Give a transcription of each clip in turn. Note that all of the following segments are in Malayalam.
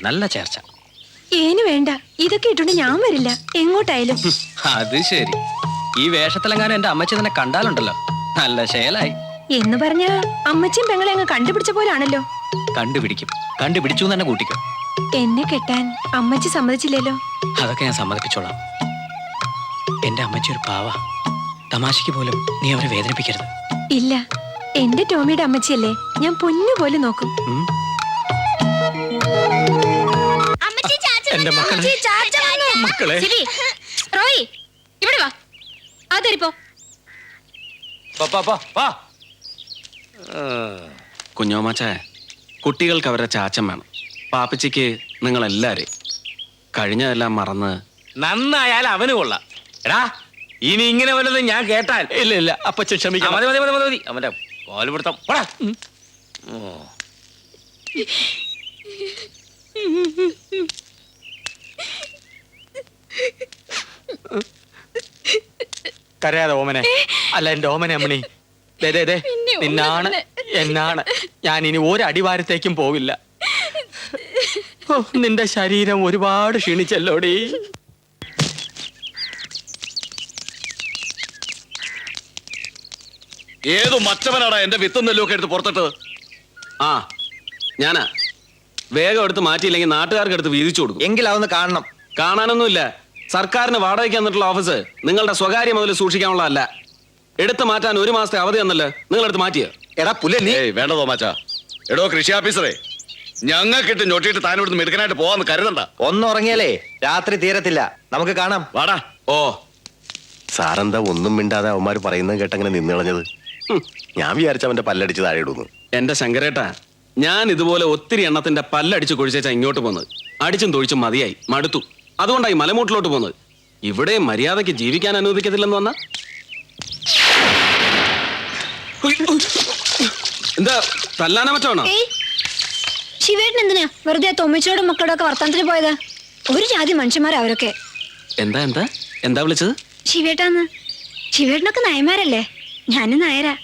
നല്ല ചേർച്ച. ഏന് വേണ്ട, ഇതൊക്കെ ഇട്ടുണ്ട് ഞാൻ വരില്ല എങ്ങോട്ടായാലും. അത് ശരി. ഈ വേഷത്തിലെങ്ങാനും എന്റെ അമ്മച്ചി തന്നെ കണ്ടാലുണ്ടല്ലോ, നല്ല ശേലായി എന്ന് പറഞ്ഞ അമ്മച്ചിയും പെങ്ങളെ അങ്ങ് കണ്ടുപിടിച്ച പോലാണല്ലോ. കണ്ടുപിടിച്ചു തന്നെ കൂട്ടിക്കോ. എന്നെ കെട്ടാൻ അമ്മച്ചി സമ്മതിച്ചില്ലല്ലോ. അതൊക്കെ ഞാൻ സമ്മതിപ്പിച്ചോളാം. എന്റെ അമ്മച്ചി ഒരു പാവ. തമാശയ്ക്ക് പോലും നീ അവരെ വേദനിപ്പിക്കരുത്. ഇല്ല, എന്റെ ടോമിയുടെ അമ്മച്ചിയല്ലേ, ഞാൻ പൊന്നു പോലെ നോക്കും. എന്റെ മക്കളെ റോയി ഇവിടെ വാ. അതെരിപ്പോ കുഞ്ഞോമാച്ചായ, കുട്ടികൾക്ക് അവരുടെ ചാച്ചൻ വേണം. പാപ്പച്ചിക്ക് നിങ്ങളെല്ലാരെയും. കഴിഞ്ഞതെല്ലാം മറന്ന് നന്നായാൽ അവന് കൊള്ളാം. എടാ, ഇനി ഇങ്ങനെ വല്ലതും ഞാൻ കേട്ടാൽ ഇല്ല അപ്പച്ചൻ ക്ഷമിക്കാം. മതി മതി മതി മതി. അവന്റെ കോലുപിടുത്തം പോടാ. കരയാതെ ഓമനെ. അല്ല എന്റെ ഓമനെ അമ്മണി, നിന്നാണ് എന്നാണ്. ഞാൻ ഇനി ഒരു അടിവാരത്തേക്കും പോവില്ല. നിന്റെ ശരീരം ഒരുപാട് ക്ഷീണിച്ചല്ലോടി. ഏതു മറ്റവനാടാ എന്റെ വിത്തും നെല്ലുമൊക്കെ എടുത്ത് പുറത്തിട്ടത്? ആ ഞാനാ. വേഗം എടുത്ത് മാറ്റിയില്ലെങ്കിൽ നാട്ടുകാർക്ക് എടുത്ത് വീതിച്ചു കൊടുക്കും. എങ്കിൽ അതൊന്ന് കാണണം. കാണാനൊന്നുമില്ല. സർക്കാരിന് വാടകയ്ക്ക് തന്നിട്ടുള്ള ഓഫീസ് നിങ്ങളുടെ സ്വകാര്യ മുതൽ സൂക്ഷിക്കാനുള്ളതല്ല. എടുത്തു മാറ്റാൻ 1 മാസത്തെ അവധി തന്നല്ലേ, നിങ്ങൾ എടുത്ത് മാറ്റിയ. എടാ പുല്ലേ നീ. വേണ്ട തോമാച്ചാ. എടോ കൃഷി ഓഫീസറെ, ഞങ്ങൾക്കിട്ട് ഞൊട്ടിയിട്ട് താൻ ഇവിടുന്ന് മെടുക്കാനായിട്ട് പോവാന്ന് കരുതണ്ട. ഒന്നുറങ്ങിയാലേ രാത്രി തീരത്തില്ല. നമുക്ക് കാണാം. വാടാ. ഓ സാറെന്താ ഒന്നും മിണ്ടാതെ അവന്മാര് പറയുന്നത് കേട്ടങ്ങനെ നിന്നിളഞ്ഞത്? ഞാൻ വിചാരിച്ച അവന്റെ പല്ലടിച്ച് താഴെ ഇടുന്നു. എന്റെ ശങ്കരേട്ടാ, ഞാൻ ഇതുപോലെ ഒത്തിരി എണ്ണത്തിന്റെ പല്ലടിച്ച് കൊഴിച്ചാ ഇങ്ങോട്ട് പോകുന്നത്. അടിച്ചും തൊഴിച്ചും മതിയായി, മടുത്തു. അതുകൊണ്ടായി മലമൂട്ടിലോട്ട് പോകുന്നത്. ഇവിടെ മര്യാദയ്ക്ക് ജീവിക്കാൻ അനുവദിക്കത്തില്ലെന്ന് വന്ന എന്താ തല്ലാനാ മറ്റാണോ? ശിവേട്ടൻ എന്തിനാ വെറുതെ തൊമ്മിച്ചോടും മക്കളോടും ഒക്കെ വർത്താനത്തിന് പോയത്? ഒരു ജാതി മനുഷ്യന്മാരാ അവരൊക്കെ. എന്താ എന്താ എന്താ വിളിച്ചത്? ശിവേട്ടാന്ന്. ശിവേട്ടനൊക്കെ നായന്മാരല്ലേ, ഞാനും നായരാ.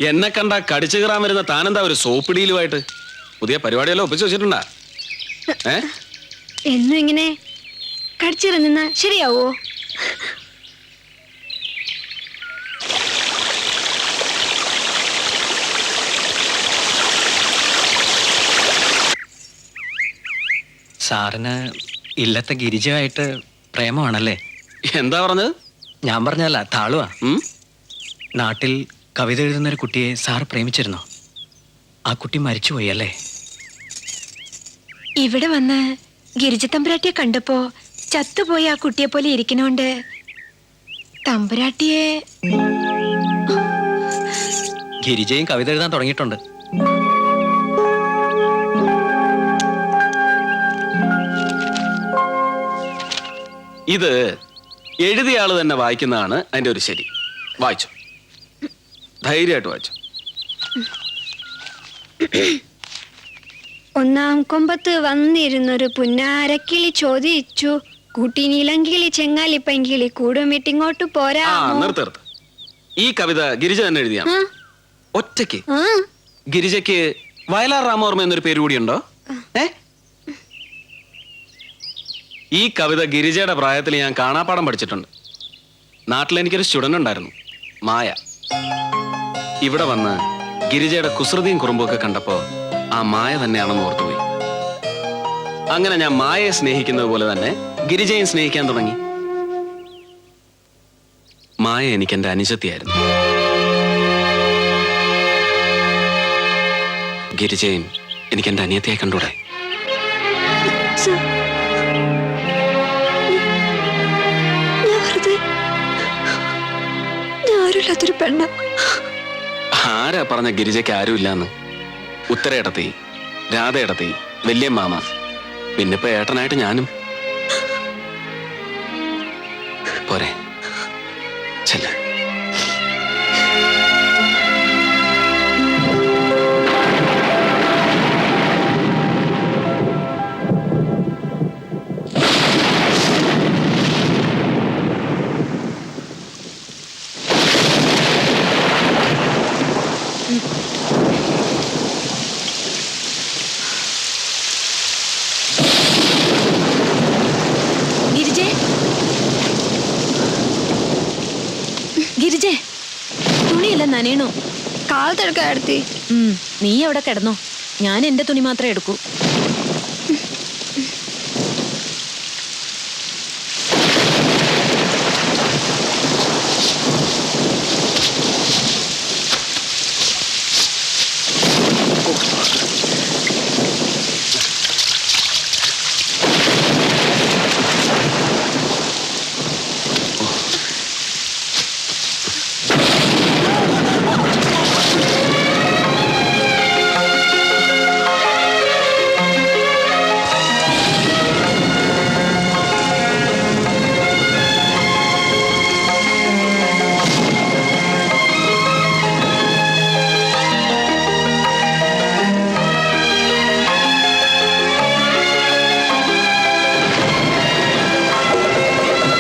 എന്നെ കണ്ട കടിച്ചു കയറാൻ വരുന്ന താനെന്താ ഒരു സോപ്പിടിയിലുമായിട്ട്? പുതിയ പരിപാടിയെല്ലാം ഒപ്പിച്ചു വെച്ചിട്ടുണ്ടാ? എന്നും ഇങ്ങനെ കടിച്ചിറങ്ങുന്ന ശരിയാവോ? സാറിന് ഇല്ലത്തെ ഗിരിജയായിട്ട് പ്രേമമാണല്ലേ? എന്താ പറഞ്ഞത്? ഞാൻ പറഞ്ഞല്ല, താളുവാ. നാട്ടിൽ കവിത എഴുതുന്നൊരു കുട്ടിയെ സാർ പ്രേമിച്ചിരുന്നോ? ആ കുട്ടി മരിച്ചുപോയി അല്ലേ? ഇവിടെ വന്ന് ഗിരിജത്തമ്പുരാട്ടിയെ കണ്ടപ്പോ ചത്തുപോയി ആ കുട്ടിയെ പോലെ ഇരിക്കണോണ്ട് തമ്പുരാട്ടിയെ. ഗിരിജയും കവിത എഴുതാൻ തുടങ്ങിയിട്ടുണ്ട്. ഇത് എഴുതിയ ആള് തന്നെ വായിക്കുന്നതാണ് അതിന്റെ ഒരു ശരി. വായിച്ചു, ധൈര്യമായിട്ട് വായിച്ചു. ഒന്നാം കൊമ്പത്ത് വന്നിരുന്നൊരു പുന്നാരക്കിളി ചോദിച്ചു, കൂട്ടിനീലങ്കിളി ചെങ്ങാലി പെങ്കിളി കൂടുമിട്ടിങ്ങോട്ട് പോരാ. നിർത്ത്. ഈ കവിത ഗിരിജ തന്നെ എഴുതിയാണ്, ഒറ്റയ്ക്ക്. ഗിരിജയ്ക്ക് വയലാർ രാമവർമ്മ എന്നൊരു പേര് കൂടിയുണ്ടോ? ഈ കവിത ഗിരിജയുടെ പ്രായത്തിൽ ഞാൻ കാണാപ്പാടം പഠിച്ചിട്ടുണ്ട്. നാട്ടിൽ എനിക്കൊരു സ്റ്റുഡന്റ് ഉണ്ടായിരുന്നു, മായ. ഇവിടെ വന്ന് ഗിരിജയുടെ കുസൃതിയും കുറുമ്പൊക്കെ കണ്ടപ്പോ ആ മായ തന്നെയാണെന്ന് ഓർത്തുപോയി. അങ്ങനെ ഞാൻ മായയെ സ്നേഹിക്കുന്നത് പോലെ തന്നെ ഗിരിജയും സ്നേഹിക്കാൻ തുടങ്ങി. മായ എനിക്ക് എന്റെ അനുജത്തിയായിരുന്നു. ഗിരിജയും എനിക്ക് എന്റെ അനിയത്തിയായി കണ്ടൂടെ? ആരാ പറഞ്ഞ ഗിരിജയ്ക്ക് ആരുമില്ലാന്ന്? ഉത്തരേടത്തി, രാധേടത്തി, വല്യമ്മാമ, പിന്നിപ്പോ ഏട്ടനായിട്ട് ഞാനും. പോരെ, ചെല്ല. നനയണു. കാലത്തെടുക്കാ എടുത്തി. നീ അവിടെ കിടന്നോ, ഞാൻ എന്റെ തുണി മാത്രമേ എടുക്കൂ.